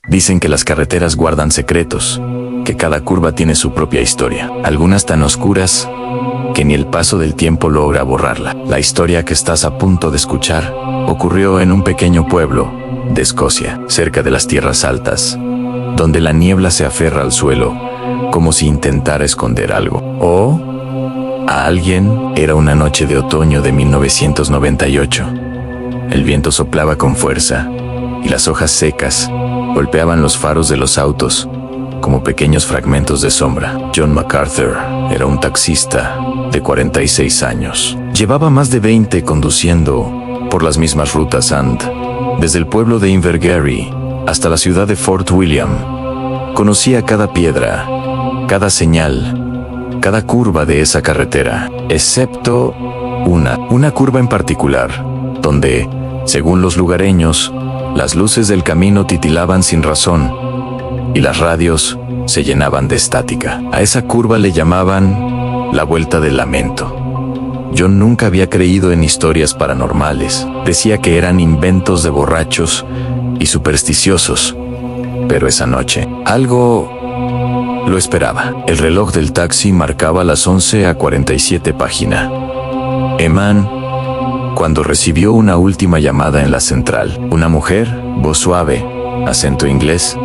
Dicen que las carreteras guardan secretos, que cada curva tiene su propia historia, algunas tan oscuras que ni el paso del tiempo logra borrarla. La historia que estás a punto de escuchar ocurrió en un pequeño pueblo de Escocia, cerca de las tierras altas, donde la niebla se aferra al suelo como si intentara esconder algo o a alguien. Era una noche de otoño de 1998. El viento soplaba con fuerza y las hojas secas golpeaban los faros de los autos como pequeños fragmentos de sombra. John MacArthur era un taxista de 46 años. Llevaba más de 20 conduciendo por las mismas rutas desde el pueblo de Invergary hasta la ciudad de Fort William. Conocía cada piedra, cada señal, cada curva de esa carretera, excepto una curva en particular, donde, según los lugareños, las luces del camino titilaban sin razón y las radios se llenaban de estática. A esa curva le llamaban la Vuelta del Lamento. John nunca había creído en historias paranormales. Decía que eran inventos de borrachos y supersticiosos. Pero esa noche, algo lo esperaba. El reloj del taxi marcaba las 11:47 página. Eman, cuando recibió una última llamada en la central. Una mujer, voz suave, acento inglés,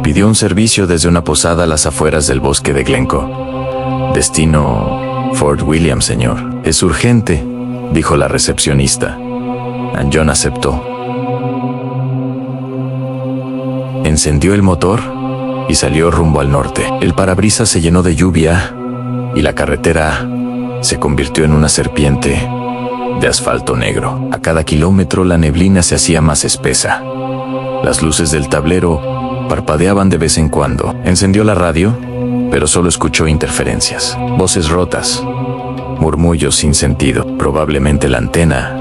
pidió un servicio desde una posada a las afueras del bosque de Glencoe. Destino Fort William, señor. Es urgente, dijo la recepcionista. John aceptó. Encendió el motor y salió rumbo al norte. El parabrisas se llenó de lluvia y la carretera se convirtió en una serpiente de asfalto negro. A cada kilómetro la neblina se hacía más espesa. Las luces del tablero parpadeaban de vez en cuando. Encendió la radio, pero solo escuchó interferencias, voces rotas, murmullos sin sentido. Probablemente la antena,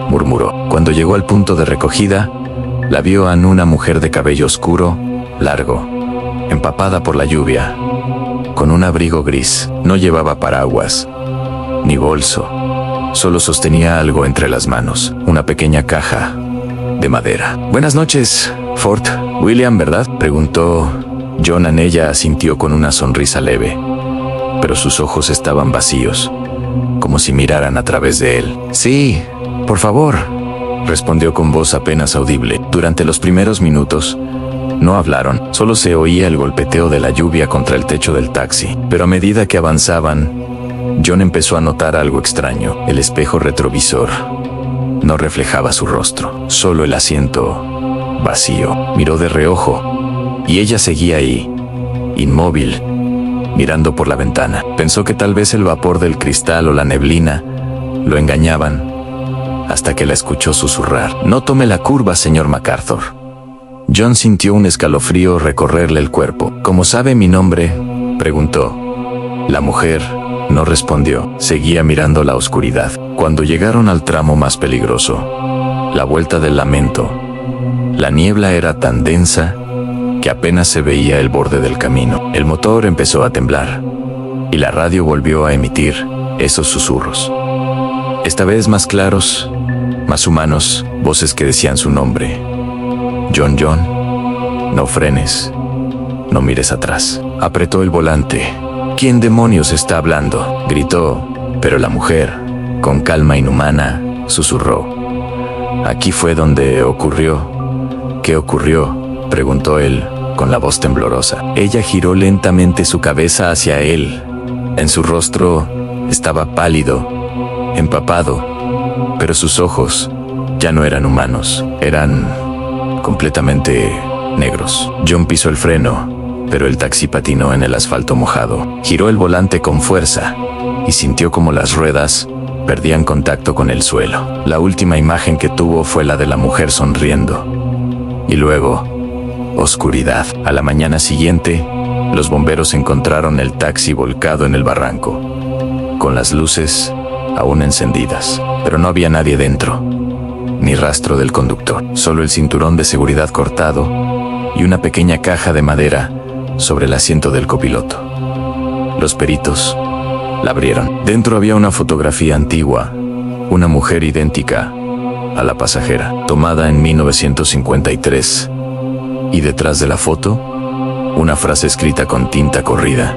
murmuró. Cuando llegó al punto de recogida, la vio a una mujer de cabello oscuro, largo, empapada por la lluvia, con un abrigo gris. No llevaba paraguas, ni bolso. Solo sostenía algo entre las manos, una pequeña caja de madera. Buenas noches, Fort William, ¿verdad?, preguntó John. Ella asintió con una sonrisa leve, pero sus ojos estaban vacíos, como si miraran a través de él. Sí, por favor, respondió con voz apenas audible. Durante los primeros minutos no hablaron, solo se oía el golpeteo de la lluvia contra el techo del taxi. Pero a medida que avanzaban, John empezó a notar algo extraño. El espejo retrovisor no reflejaba su rostro, solo el asiento vacío. Miró de reojo y ella seguía ahí, inmóvil, mirando por la ventana. Pensó que tal vez el vapor del cristal o la neblina lo engañaban, hasta que la escuchó susurrar: No tome la curva, señor MacArthur. John sintió un escalofrío recorrerle el cuerpo. ¿Cómo sabe mi nombre?, preguntó. La mujer no respondió. Seguía mirando la oscuridad. Cuando llegaron al tramo más peligroso, la Vuelta del Lamento, la niebla era tan densa que apenas se veía el borde del camino. El motor empezó a temblar y la radio volvió a emitir esos susurros, esta vez más claros, más humanos, voces que decían su nombre. John, John, no frenes, no mires atrás. Apretó el volante. ¿Quién demonios está hablando?, gritó, pero la mujer, con calma inhumana, susurró: Aquí fue donde ocurrió. ¿Qué ocurrió?, preguntó él, con la voz temblorosa. Ella giró lentamente su cabeza hacia él. En su rostro estaba pálido, empapado, pero sus ojos ya no eran humanos, eran completamente negros. John pisó el freno, pero el taxi patinó en el asfalto mojado. Giró el volante con fuerza y sintió como las ruedas perdían contacto con el suelo. La última imagen que tuvo fue la de la mujer sonriendo. Y luego, oscuridad. A la mañana siguiente, los bomberos encontraron el taxi volcado en el barranco, con las luces aún encendidas, pero no había nadie dentro, ni rastro del conductor, solo el cinturón de seguridad cortado y una pequeña caja de madera sobre el asiento del copiloto. Los peritos la abrieron. Dentro había una fotografía antigua, una mujer idéntica a la pasajera, tomada en 1953. Y detrás de la foto, una frase escrita con tinta corrida.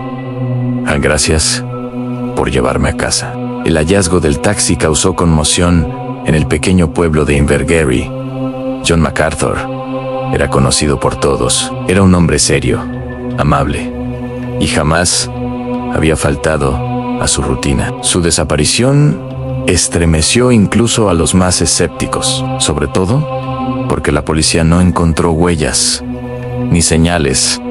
Gracias por llevarme a casa. El hallazgo del taxi causó conmoción en el pequeño pueblo de Invergary. John MacArthur era conocido por todos. Era un hombre serio, amable, y jamás había faltado a su rutina. Su desaparición estremeció incluso a los más escépticos, sobre todo porque la policía no encontró huellas ni señales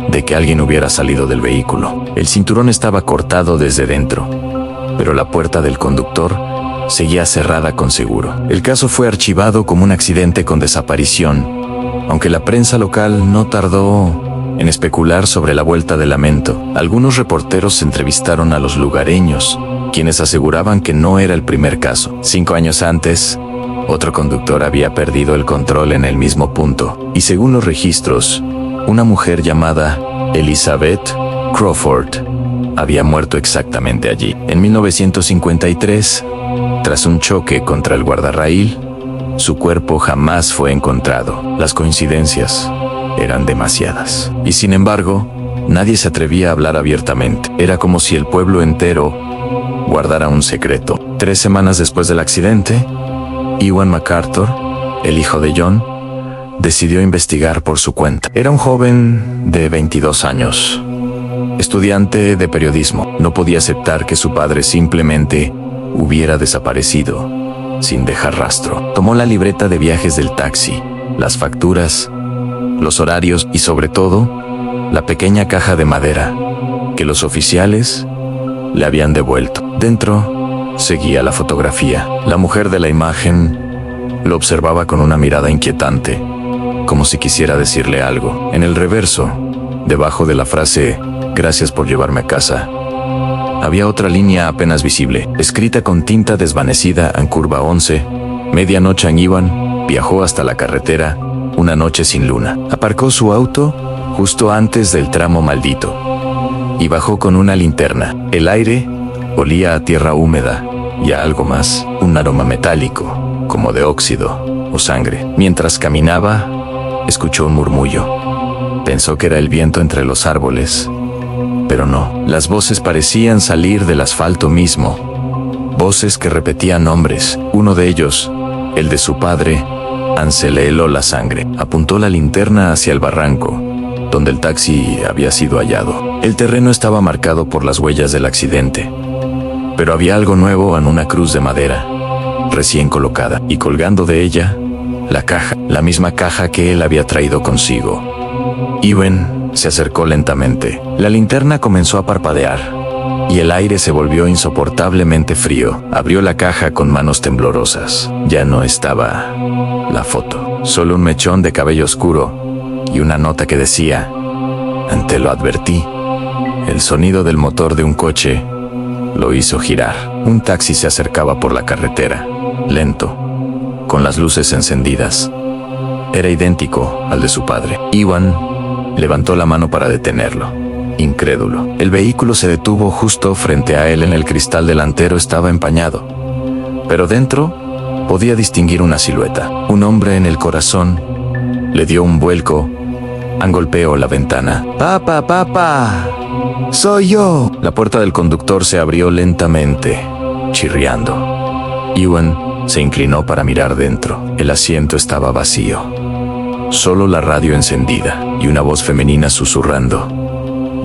de que alguien hubiera salido del vehículo. El cinturón estaba cortado desde dentro, pero la puerta del conductor seguía cerrada con seguro. El caso fue archivado como un accidente con desaparición, aunque la prensa local no tardó en especular sobre la vuelta del lamento. Algunos reporteros entrevistaron a los lugareños, quienes aseguraban que no era el primer caso. 5 años antes, otro conductor había perdido el control en el mismo punto, y según los registros, una mujer llamada Elizabeth Crawford había muerto exactamente allí. En 1953, tras un choque contra el guardarraíl, su cuerpo jamás fue encontrado. Las coincidencias eran demasiadas. Y sin embargo, nadie se atrevía a hablar abiertamente. Era como si el pueblo entero guardara un secreto. 3 semanas después del accidente, Ewan MacArthur, el hijo de John, decidió investigar por su cuenta. Era un joven de 22 años, estudiante de periodismo. No podía aceptar que su padre simplemente hubiera desaparecido sin dejar rastro. Tomó la libreta de viajes del taxi, las facturas, los horarios y sobre todo, la pequeña caja de madera que los oficiales le habían devuelto. Dentro seguía la fotografía. La mujer de la imagen lo observaba con una mirada inquietante, como si quisiera decirle algo. En el reverso, debajo de la frase "Gracias por llevarme a casa", había otra línea apenas visible, escrita con tinta desvanecida en curva 11. Medianoche en Ewan viajó hasta la carretera, una noche sin luna. Aparcó su auto justo antes del tramo maldito y bajó con una linterna. El aire olía a tierra húmeda y a algo más, un aroma metálico, como de óxido o sangre. Mientras caminaba, escuchó un murmullo. Pensó que era el viento entre los árboles, pero no. Las voces parecían salir del asfalto mismo. Voces que repetían nombres. Uno de ellos, el de su padre, le heló la sangre. Apuntó la linterna hacia el barranco, donde el taxi había sido hallado. El terreno estaba marcado por las huellas del accidente, pero había algo nuevo en una cruz de madera, recién colocada, y colgando de ella, la caja, la misma caja que él había traído consigo. Ewan se acercó lentamente. La linterna comenzó a parpadear, y el aire se volvió insoportablemente frío. Abrió la caja con manos temblorosas. Ya no estaba la foto, solo un mechón de cabello oscuro y una nota que decía: "Te lo advertí". El sonido del motor de un coche lo hizo girar. Un taxi se acercaba por la carretera, lento, con las luces encendidas. Era idéntico al de su padre. Ewan levantó la mano para detenerlo, incrédulo. El vehículo se detuvo justo frente a él. En el cristal delantero estaba empañado, pero dentro podía distinguir una silueta. Un hombre en el corazón le dio un vuelco. Golpeó la ventana. «¡Papá, papá! ¡Soy yo!». La puerta del conductor se abrió lentamente, chirriando. Ewan se inclinó para mirar dentro. El asiento estaba vacío. Solo la radio encendida y una voz femenina susurrando: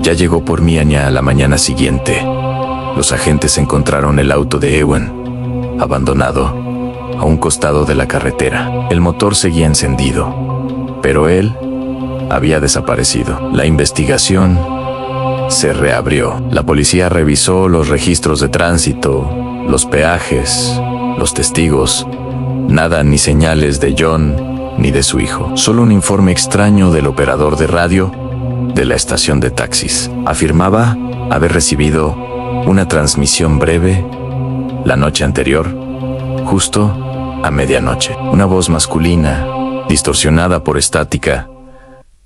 «Ya llegó por mí a la mañana siguiente». Los agentes encontraron el auto de Ewan, abandonado, a un costado de la carretera. El motor seguía encendido, pero él había desaparecido. La investigación se reabrió. La policía revisó los registros de tránsito, los peajes, los testigos. Nada, ni señales de John ni de su hijo. Solo un informe extraño del operador de radio de la estación de taxis. Afirmaba haber recibido una transmisión breve la noche anterior, justo a medianoche. Una voz masculina, distorsionada por estática,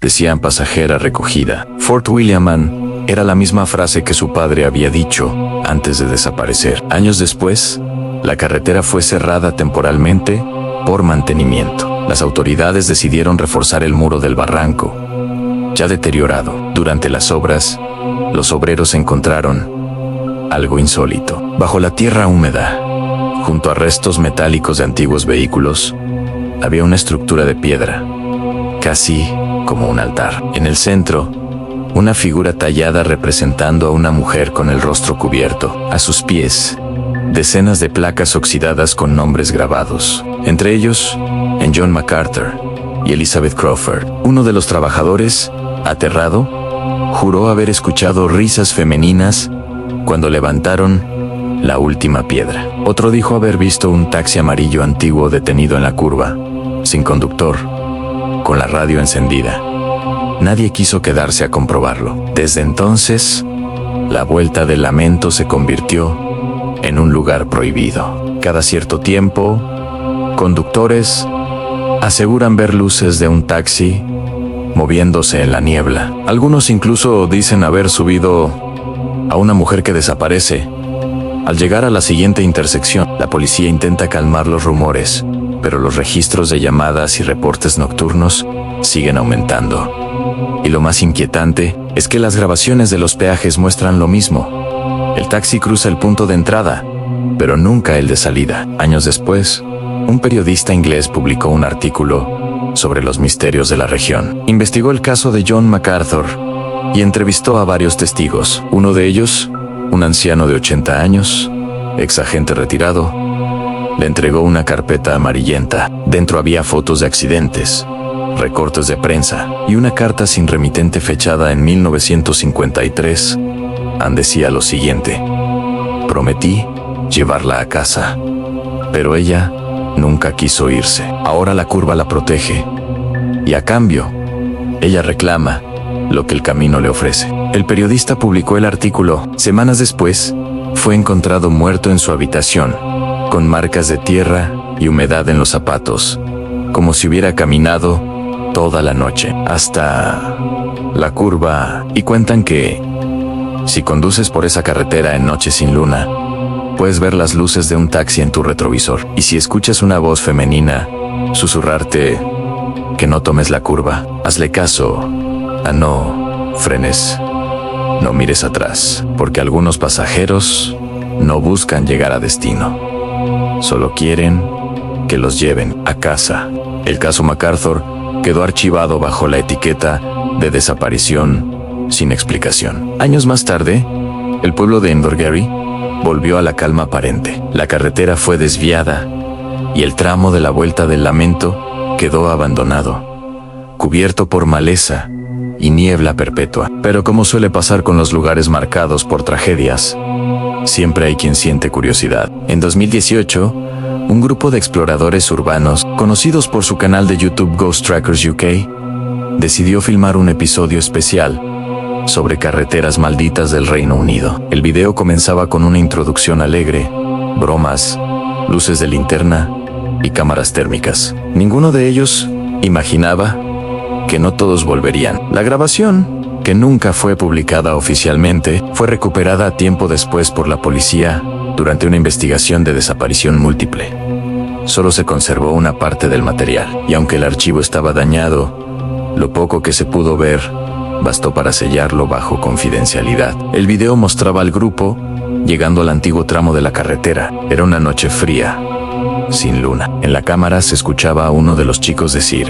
decía: «Pasajera recogida, Fort William». Era la misma frase que su padre había dicho antes de desaparecer. Años después, la carretera fue cerrada temporalmente por mantenimiento. Las autoridades decidieron reforzar el muro del barranco, ya deteriorado. Durante las obras, los obreros encontraron algo insólito. Bajo la tierra húmeda, junto a restos metálicos de antiguos vehículos, había una estructura de piedra, casi como un altar. En el centro, una figura tallada representando a una mujer con el rostro cubierto. A sus pies, decenas de placas oxidadas con nombres grabados, entre ellos, en John MacArthur y Elizabeth Crawford. Uno de los trabajadores, aterrado, juró haber escuchado risas femeninas cuando levantaron la última piedra. Otro dijo haber visto un taxi amarillo antiguo detenido en la curva, sin conductor, con la radio encendida. Nadie quiso quedarse a comprobarlo. Desde entonces, la Vuelta del Lamento se convirtió en un lugar prohibido. Cada cierto tiempo, conductores aseguran ver luces de un taxi moviéndose en la niebla. Algunos incluso dicen haber subido a una mujer que desaparece. Al llegar a la siguiente intersección, la policía intenta calmar los rumores, pero los registros de llamadas y reportes nocturnos siguen aumentando. Y lo más inquietante es que las grabaciones de los peajes muestran lo mismo. El taxi cruza el punto de entrada, pero nunca el de salida. Años después, un periodista inglés publicó un artículo sobre los misterios de la región. Investigó el caso de John MacArthur y entrevistó a varios testigos. Uno de ellos, un anciano de 80 años, ex agente retirado, le entregó una carpeta amarillenta. Dentro había fotos de accidentes, recortes de prensa y una carta sin remitente fechada en 1953. Ann decía lo siguiente: prometí llevarla a casa, pero ella nunca quiso irse. Ahora la curva la protege y a cambio, ella reclama lo que el camino le ofrece. El periodista publicó el artículo. Semanas después, fue encontrado muerto en su habitación, con marcas de tierra y humedad en los zapatos, como si hubiera caminado toda la noche hasta la curva. Y cuentan que, si conduces por esa carretera en noches sin luna, puedes ver las luces de un taxi en tu retrovisor. Y si escuchas una voz femenina susurrarte que no tomes la curva, hazle caso. No frenes, no mires atrás, porque algunos pasajeros no buscan llegar a destino, solo quieren que los lleven a casa. El caso MacArthur quedó archivado bajo la etiqueta de desaparición sin explicación. Años más tarde, el pueblo de Invergary volvió a la calma aparente. La carretera fue desviada y el tramo de la Vuelta del Lamento quedó abandonado, cubierto por maleza y niebla perpetua. Pero como suele pasar con los lugares marcados por tragedias, siempre hay quien siente curiosidad. En 2018, un grupo de exploradores urbanos, conocidos por su canal de YouTube Ghost Trackers UK, decidió filmar un episodio especial sobre carreteras malditas del Reino Unido. El video comenzaba con una introducción alegre, bromas, luces de linterna y cámaras térmicas. Ninguno de ellos imaginaba que no todos volverían. La grabación, que nunca fue publicada oficialmente, fue recuperada tiempo después por la policía durante una investigación de desaparición múltiple. Solo se conservó una parte del material, y aunque el archivo estaba dañado, lo poco que se pudo ver bastó para sellarlo bajo confidencialidad. El video mostraba al grupo llegando al antiguo tramo de la carretera. Era una noche fría, sin luna. En la cámara se escuchaba a uno de los chicos decir: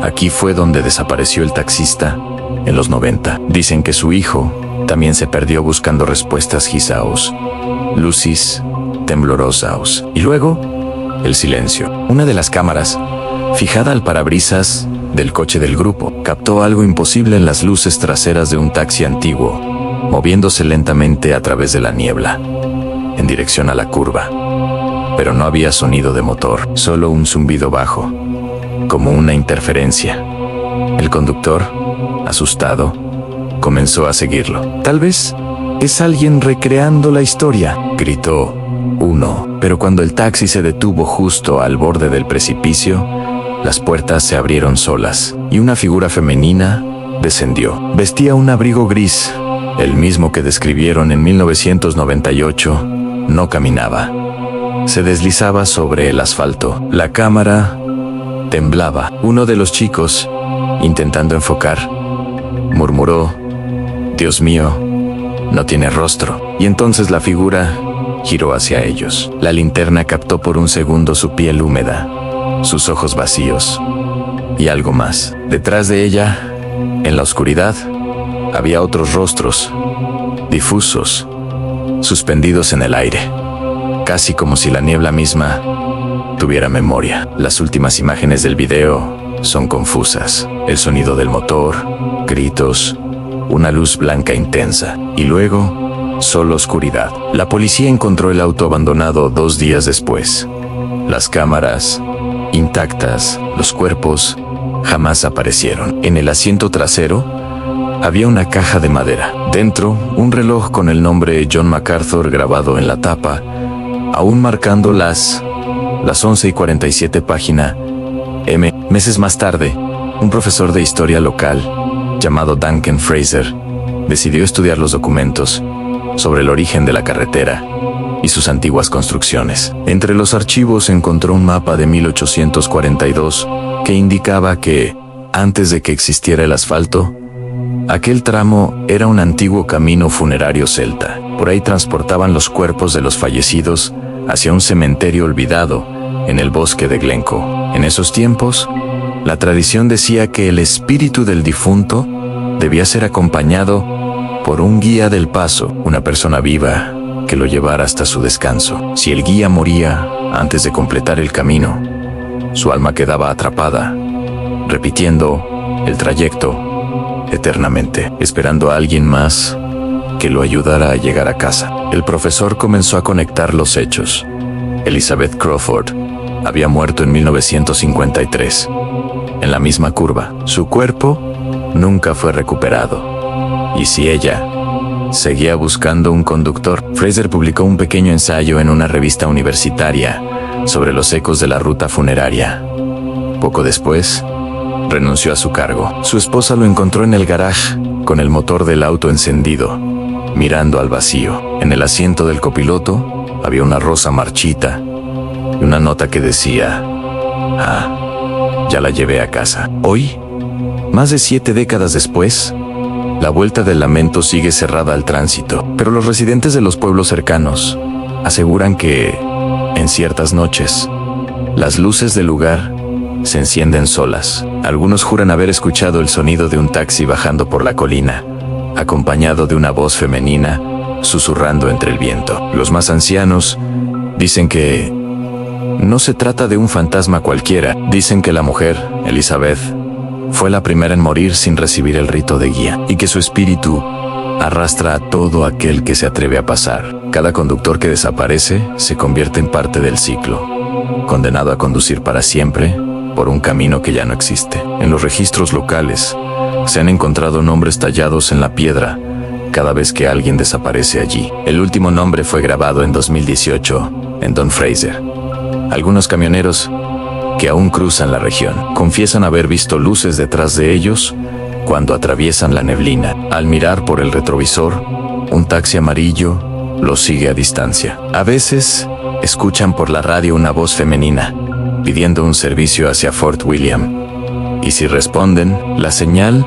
aquí fue donde desapareció el taxista en los 90. Dicen que su hijo también se perdió buscando respuestas gisaos, lucis temblorosaos. Y luego, el silencio. Una de las cámaras, fijada al parabrisas del coche del grupo, captó algo imposible en las luces traseras de un taxi antiguo, moviéndose lentamente a través de la niebla, en dirección a la curva. Pero no había sonido de motor, solo un zumbido bajo, como una interferencia. El conductor, asustado, comenzó a seguirlo. Tal vez es alguien recreando la historia, gritó uno. Pero cuando el taxi se detuvo justo al borde del precipicio, las puertas se abrieron solas y una figura femenina descendió. Vestía un abrigo gris, el mismo que describieron en 1998. No caminaba, se deslizaba sobre el asfalto. La cámara temblaba. Uno de los chicos, intentando enfocar, murmuró: «Dios mío, no tiene rostro». Y entonces la figura giró hacia ellos. La linterna captó por un segundo su piel húmeda, sus ojos vacíos y algo más. Detrás de ella, en la oscuridad, había otros rostros, difusos, suspendidos en el aire, casi como si la niebla misma tuviera memoria. Las últimas imágenes del video son confusas. El sonido del motor, gritos, una luz blanca intensa y luego solo oscuridad. La policía encontró el auto abandonado 2 días después. Las cámaras intactas, los cuerpos jamás aparecieron. En el asiento trasero había una caja de madera. Dentro, un reloj con el nombre John MacArthur grabado en la tapa, aún marcando las 11:47 página M. Meses más tarde, un profesor de historia local, llamado Duncan Fraser, decidió estudiar los documentos sobre el origen de la carretera y sus antiguas construcciones. Entre los archivos encontró un mapa de 1842 que indicaba que, antes de que existiera el asfalto, aquel tramo era un antiguo camino funerario celta. Por ahí transportaban los cuerpos de los fallecidos hacia un cementerio olvidado en el bosque de Glencoe. En esos tiempos, la tradición decía que el espíritu del difunto debía ser acompañado por un guía del paso, una persona viva que lo llevara hasta su descanso. Si el guía moría antes de completar el camino, su alma quedaba atrapada, repitiendo el trayecto eternamente, esperando a alguien más que lo ayudara a llegar a casa. El profesor comenzó a conectar los hechos. Elizabeth Crawford había muerto en 1953, en la misma curva. Su cuerpo nunca fue recuperado. Y si ella seguía buscando un conductor, Fraser publicó un pequeño ensayo en una revista universitaria sobre los ecos de la ruta funeraria. Poco después, renunció a su cargo. Su esposa lo encontró en el garage, con el motor del auto encendido, mirando al vacío. En el asiento del copiloto había una rosa marchita y una nota que decía: «Ah, ya la llevé a casa». Hoy, más de 7 décadas después, la Vuelta del Lamento sigue cerrada al tránsito, pero los residentes de los pueblos cercanos aseguran que, en ciertas noches, las luces del lugar se encienden solas. Algunos juran haber escuchado el sonido de un taxi bajando por la colina, acompañado de una voz femenina susurrando entre el viento. Los más ancianos dicen que no se trata de un fantasma cualquiera. Dicen que la mujer, Elizabeth, fue la primera en morir sin recibir el rito de guía, y que su espíritu arrastra a todo aquel que se atreve a pasar. Cada conductor que desaparece se convierte en parte del ciclo, condenado a conducir para siempre por un camino que ya no existe. En los registros locales se han encontrado nombres tallados en la piedra cada vez que alguien desaparece allí. El último nombre fue grabado en 2018 en Don Fraser. Algunos camioneros que aún cruzan la región confiesan haber visto luces detrás de ellos cuando atraviesan la neblina. Al mirar por el retrovisor, un taxi amarillo los sigue a distancia. A veces escuchan por la radio una voz femenina pidiendo un servicio hacia Fort William, y si responden, la señal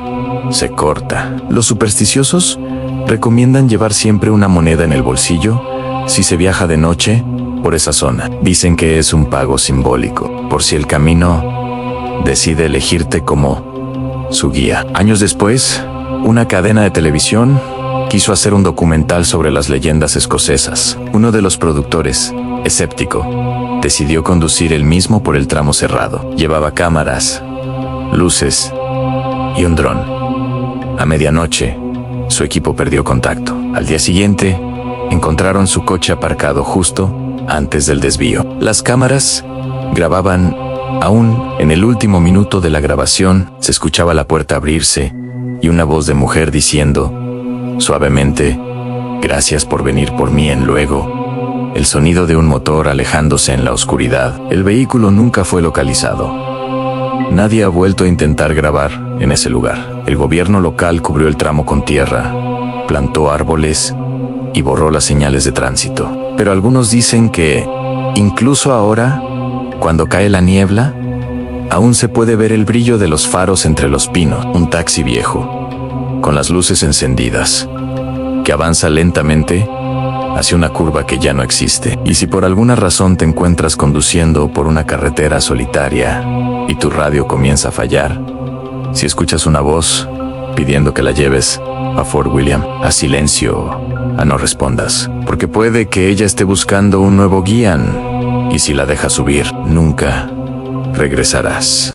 se corta. Los supersticiosos recomiendan llevar siempre una moneda en el bolsillo si se viaja de noche por esa zona. Dicen que es un pago simbólico, por si el camino decide elegirte como su guía. Años después, una cadena de televisión quiso hacer un documental sobre las leyendas escocesas. Uno de los productores, escéptico, decidió conducir él mismo por el tramo cerrado. Llevaba cámaras, luces y un dron. A medianoche, su equipo perdió contacto. Al día siguiente, encontraron su coche aparcado justo antes del desvío. Las cámaras grababan aún. En el último minuto de la grabación, se escuchaba la puerta abrirse y una voz de mujer diciendo suavemente: «Gracias por venir por mí». En luego, el sonido de un motor alejándose en la oscuridad. El vehículo nunca fue localizado. Nadie ha vuelto a intentar grabar en ese lugar. El gobierno local cubrió el tramo con tierra, plantó árboles y borró las señales de tránsito. Pero algunos dicen que, incluso ahora, cuando cae la niebla, Aún se puede ver el brillo de los faros entre los pinos. Un taxi viejo, con las luces encendidas, que avanza lentamente hacia una curva que ya no existe. Y si por alguna razón te encuentras conduciendo por una carretera solitaria y tu radio comienza a fallar, si escuchas una voz pidiendo que la lleves a Fort William, haz silencio, no respondas, porque puede que ella esté buscando un nuevo guía, y si la dejas subir, nunca regresarás.